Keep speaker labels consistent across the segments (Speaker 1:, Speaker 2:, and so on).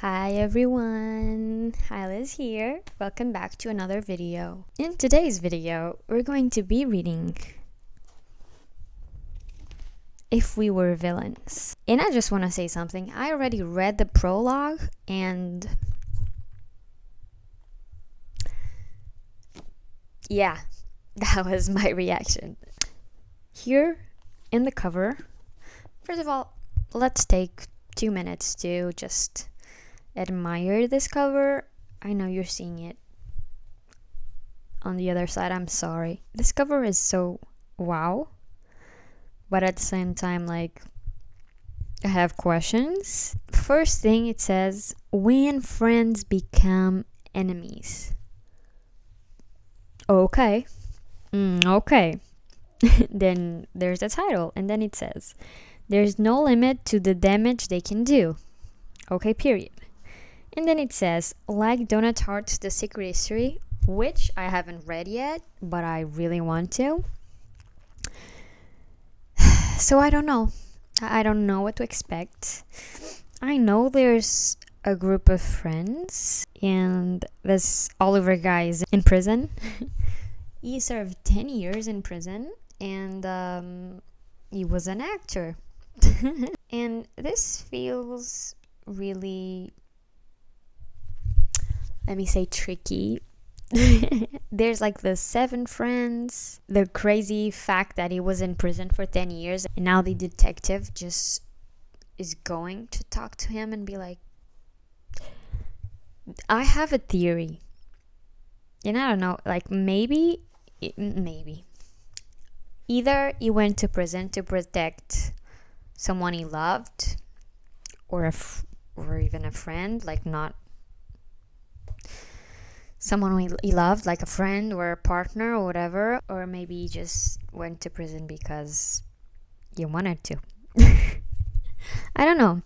Speaker 1: Hi everyone, Hi Liz here. Welcome back to another video. In today's video, we're going to be reading If We Were Villains. And I just want to say something. I already read the prologue and yeah, that was my reaction. Here in the cover, first of all, let's take 2 minutes to just admire this cover. I know you're seeing it on the other side. I'm sorry. This cover is so wow, but at the same time, like, I have questions. First thing, it says, when friends become enemies. Okay. Okay. Then there's the title, and then it says, there's no limit to the damage they can do. Okay, period. And then it says, like Donut Hearts, The Secret History, which I haven't read yet, but I really want to. So I don't know. I don't know what to expect. I know there's a group of friends, and this Oliver guy is in prison. He served 10 years in prison, and he was an actor. And this feels really, let me say, tricky. There's like the 7 friends, the crazy fact that he was in prison for 10 years, and now the detective just is going to talk to him and be like, I have a theory. And I don't know, like maybe either he went to prison to protect someone he loved, or or even a friend, like not someone he loved, like a friend or a partner or whatever, or maybe he just went to prison because he wanted to. I don't know.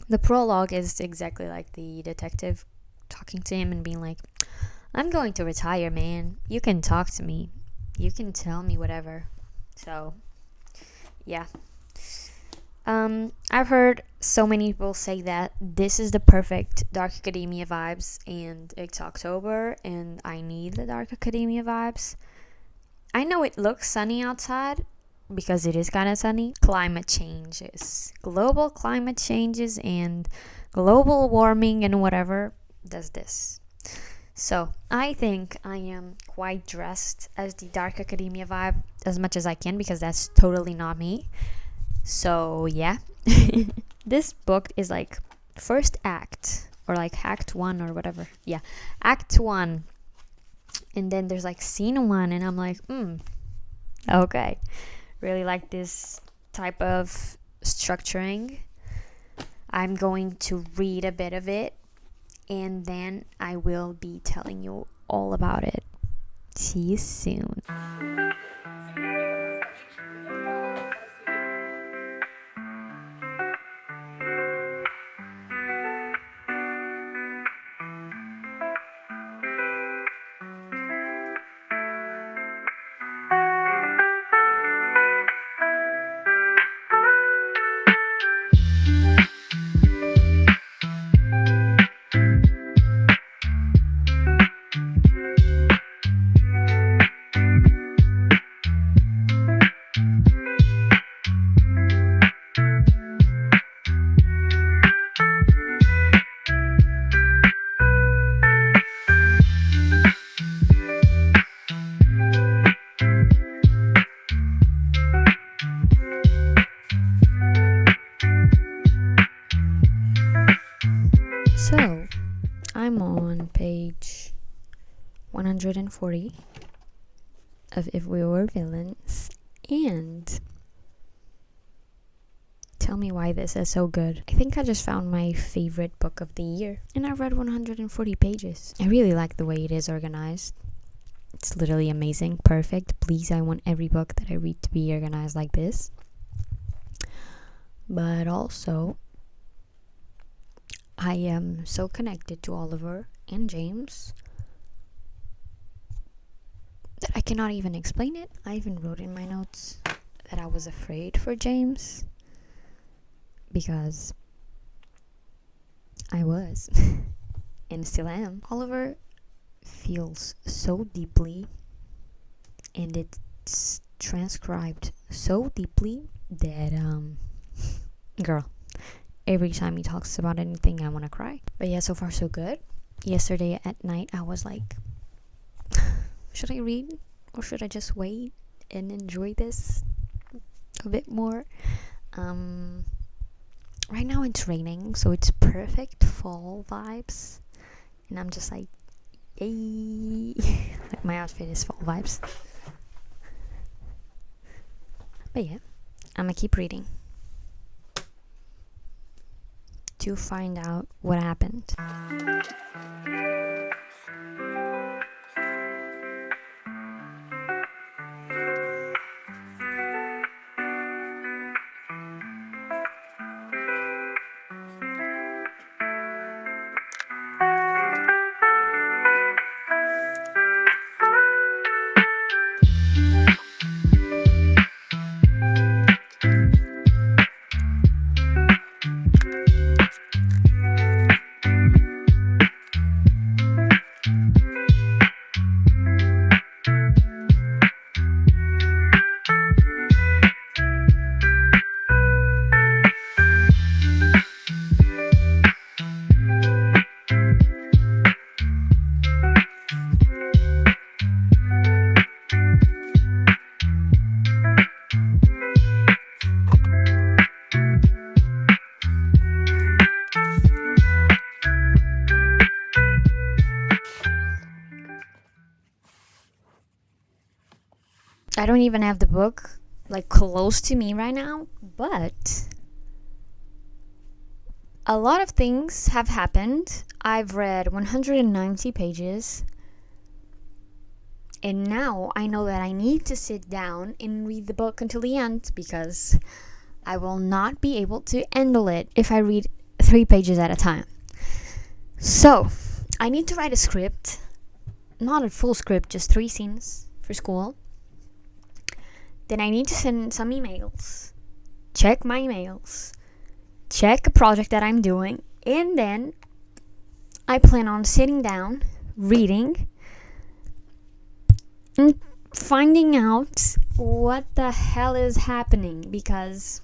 Speaker 1: The prologue is exactly like the detective talking to him and being like, I'm going to retire, man. You can talk to me. You can tell me whatever. So, yeah. I've heard so many people say that this is the perfect Dark Academia vibes, and it's October, and I need the Dark Academia vibes. I know it looks sunny outside, because it is kind of sunny. Climate changes. Global climate changes and global warming and whatever does this. So, I think I am quite dressed as the Dark Academia vibe as much as I can, because that's totally not me. So yeah, this book is like first act, or like act 1 or whatever. Yeah, act 1. And then there's like scene 1, and I'm like, okay. Really like this type of structuring. I'm going to read a bit of it, and then I will be telling you all about it. See you soon. So, I'm on page 140 of If We Were Villains, and tell me why this is so good. I think I just found my favorite book of the year, and I read 140 pages. I really like the way it is organized. It's literally amazing, perfect. Please, I want every book that I read to be organized like this. But also, I am so connected to Oliver and James. that I cannot even explain it. I even wrote in my notes that I was afraid for James, because I was and still am. Oliver feels so deeply, and it's transcribed so deeply that girl, every time he talks about anything I want to cry. But yeah, so far so good. Yesterday at night I was like, should I read or should I just wait and enjoy this a bit more? Right now it's raining, so it's perfect fall vibes, and I'm just like, yay. Like, my outfit is fall vibes. But yeah, I'm gonna keep reading to find out what happened. I don't even have the book like close to me right now, but a lot of things have happened. I've read 190 pages, and now I know that I need to sit down and read the book until the end, because I will not be able to handle it if I read 3 pages at a time. So I need to write a script, not a full script, just 3 scenes for school. Then I need to send some emails, check my emails, check a project that I'm doing, and then I plan on sitting down, reading, and finding out what the hell is happening. Because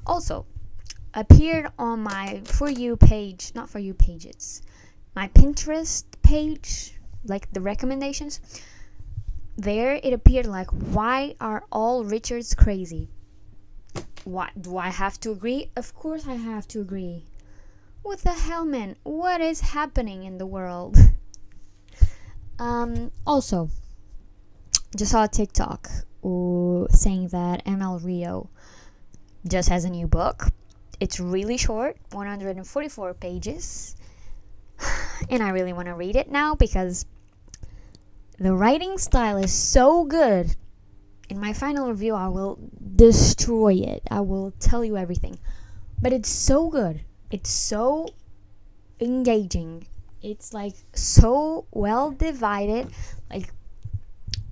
Speaker 1: also appeared on my For You page, not For You pages, my Pinterest page, like the recommendations. There it appeared like, why are all Richards crazy? What, do I have to agree? Of course I have to agree. What the hell, man? What is happening in the world? Also, just saw a TikTok saying that M.L Rio just has a new book. It's really short, 144 pages, and I really want to read it now because the writing style is so good. In my final review, I will destroy it. I will tell you everything. But it's so good. It's so engaging. It's like so well divided. Like,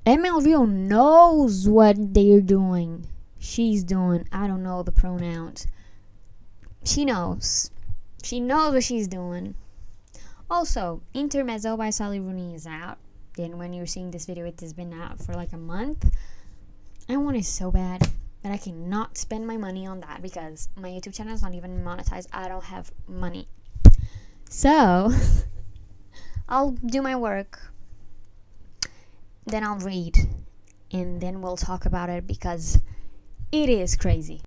Speaker 1: M.L Rio knows what they're doing. She's doing. I don't know the pronouns. She knows. She knows what she's doing. Also, Intermezzo by Sally Rooney is out. And when you're seeing this video, it has been out for like a month. I want it so bad that I cannot spend my money on that because my YouTube channel is not even monetized. I don't have money. So, I'll do my work. Then I'll read. And then we'll talk about it because it is crazy.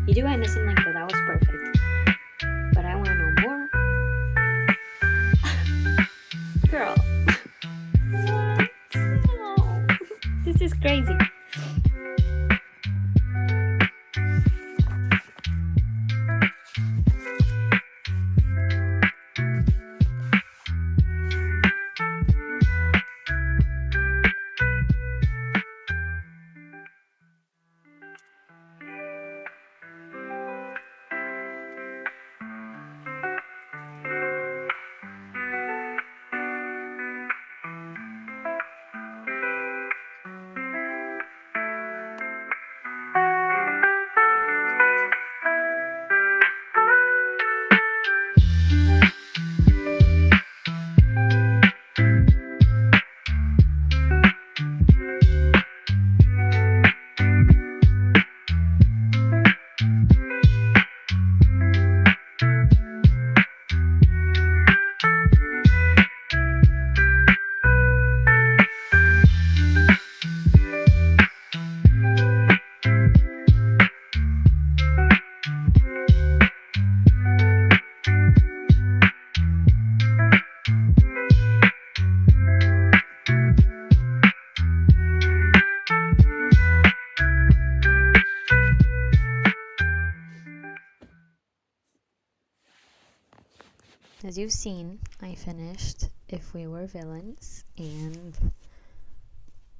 Speaker 1: You do end a scene like that. That was perfect. But I want to know more. Girl. What? No. This is crazy. As you've seen, I finished If We Were Villains, and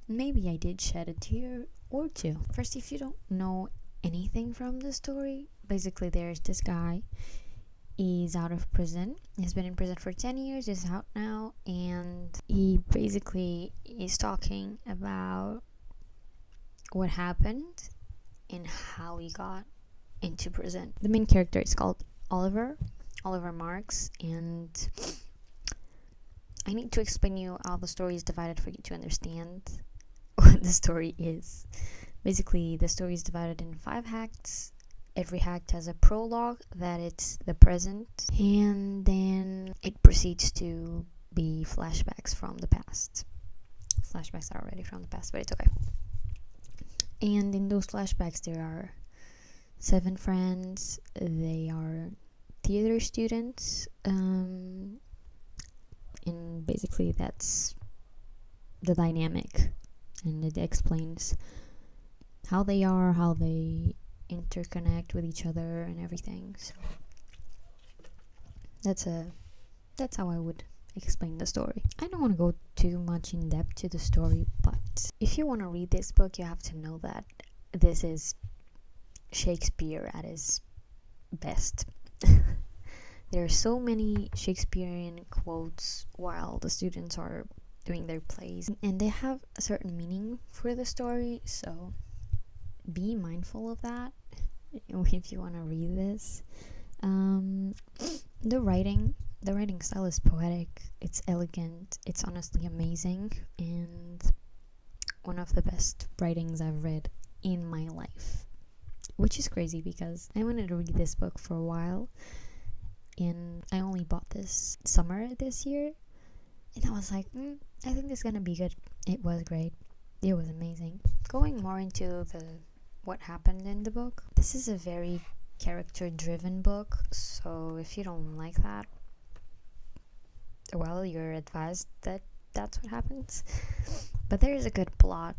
Speaker 1: maybe I did shed a tear or two. First, if you don't know anything from the story, basically there's this guy. He's out of prison. He's been in prison for 10 years. He's out now, and he basically is talking about what happened and how he got into prison. The main character is called Oliver Marks, and I need to explain you how the story is divided for you to understand what the story is. Basically, the story is divided in 5 acts. Every act has a prologue that it's the present, and then it proceeds to be flashbacks from the past. Flashbacks are already from the past, but it's okay. And in those flashbacks, there are 7 friends. They are theater students, and basically that's the dynamic, and it explains how they are, how they interconnect with each other and everything. So that's how I would explain the story. I don't want to go too much in depth to the story, but if you want to read this book, you have to know that this is Shakespeare at his best. There are so many Shakespearean quotes while the students are doing their plays, and they have a certain meaning for the story, so be mindful of that if you want to read this. The writing style is poetic, it's elegant, it's honestly amazing, and one of the best writings I've read in my life, which is crazy because I wanted to read this book for a while, and I only bought this summer this year, and I was like, I think this is gonna be good. It was great. It was amazing. Going more into what happened in the book, this is a very character driven book, so if you don't like that, well, you're advised that that's what happens. But there is a good plot,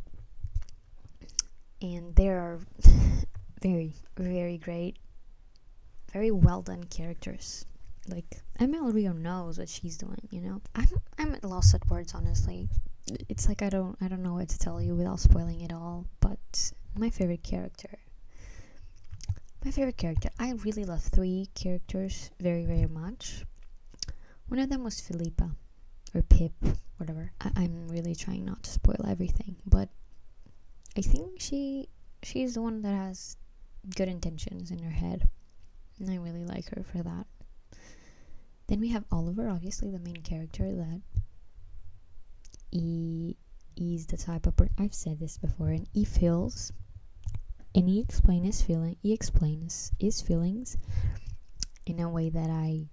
Speaker 1: and there are very, very great, very well done characters. Like, M.L Rio knows what she's doing, you know. I'm at loss at words, honestly. It's like I don't know what to tell you without spoiling it all. But my favorite character, I really love 3 characters very, very much. One of them was Philippa, or Pip, whatever. I'm really trying not to spoil everything, but I think she's the one that has good intentions in her head, and I really like her for that. Then we have Oliver, obviously the main character, that he's the type of I've said this before, and he feels, and he explains his feelings in a way that I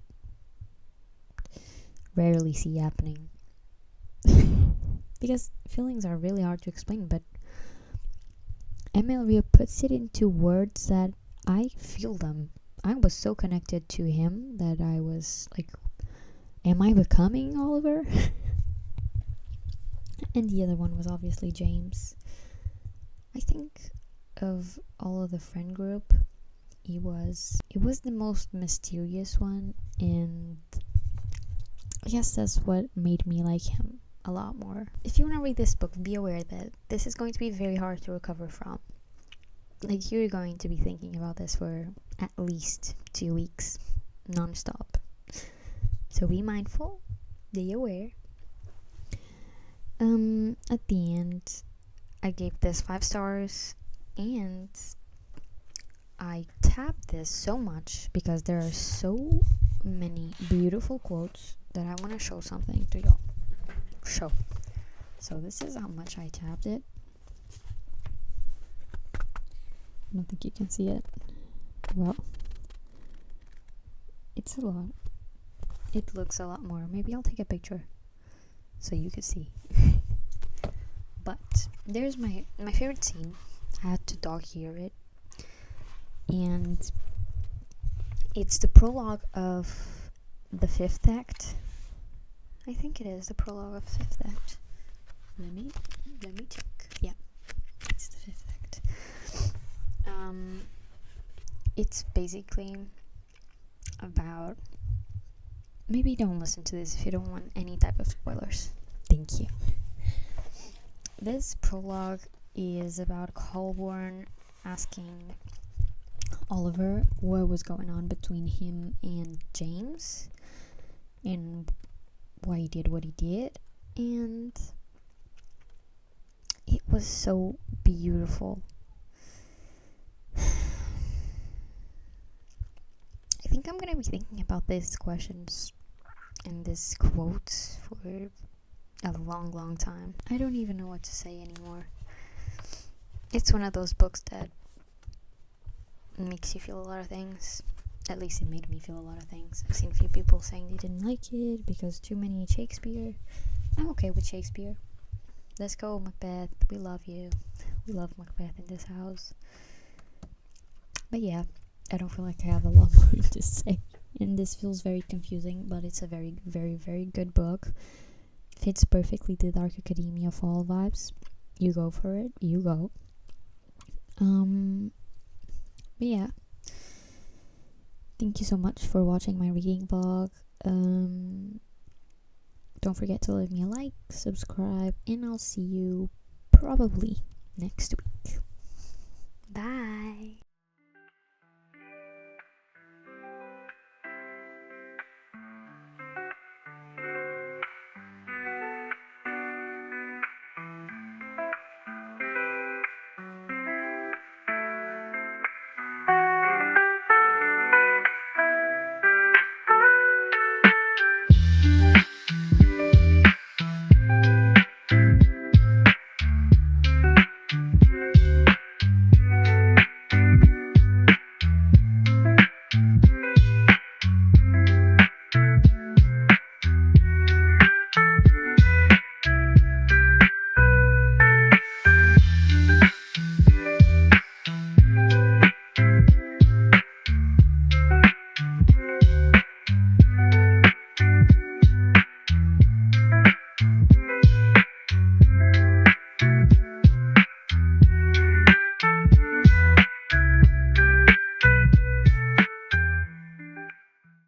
Speaker 1: rarely see happening. Because feelings are really hard to explain, but M.L Rio puts it into words that I feel them. I was so connected to him that I was like, am I becoming Oliver? And the other one was obviously James. I think of all of the friend group, it was the most mysterious one, and I guess that's what made me like him a lot more. If you want to read this book, be aware that this is going to be very hard to recover from. Like, you're going to be thinking about this for at least 2 weeks, non-stop. So be mindful, be aware. At the end, I gave this 5 stars, and I tapped this so much because there are so many beautiful quotes that I want to show something to y'all. So this is how much I tapped it. I don't think you can see it. Well, it's a lot. It looks a lot more. Maybe I'll take a picture so you can see. But there's my favorite scene. I had to dog hear it. And it's the prologue of the 5th act. I think it is the prologue of the 5th act. Let me check. Yeah, it's the 5th act. It's basically about, maybe don't listen to this if you don't want any type of spoilers. Thank you. This prologue is about Colborne asking Oliver what was going on between him and James and why he did what he did, and it was so beautiful. I think I'm gonna be thinking about these questions and these quotes for a long time. I don't even know what to say anymore. It's one of those books that makes you feel a lot of things. At least it made me feel a lot of things. I've seen a few people saying they didn't like it because too many Shakespeare. I'm okay with Shakespeare. Let's go, Macbeth. We love you. We love Macbeth in this house. But yeah, I don't feel like I have a lot more to say. And this feels very confusing, but it's a very, very, very good book. Fits perfectly the Dark Academia fall vibes. You go for it. You go. But yeah. Thank you so much for watching my reading vlog. Don't forget to leave me a like, subscribe, and I'll see you probably next week. Bye.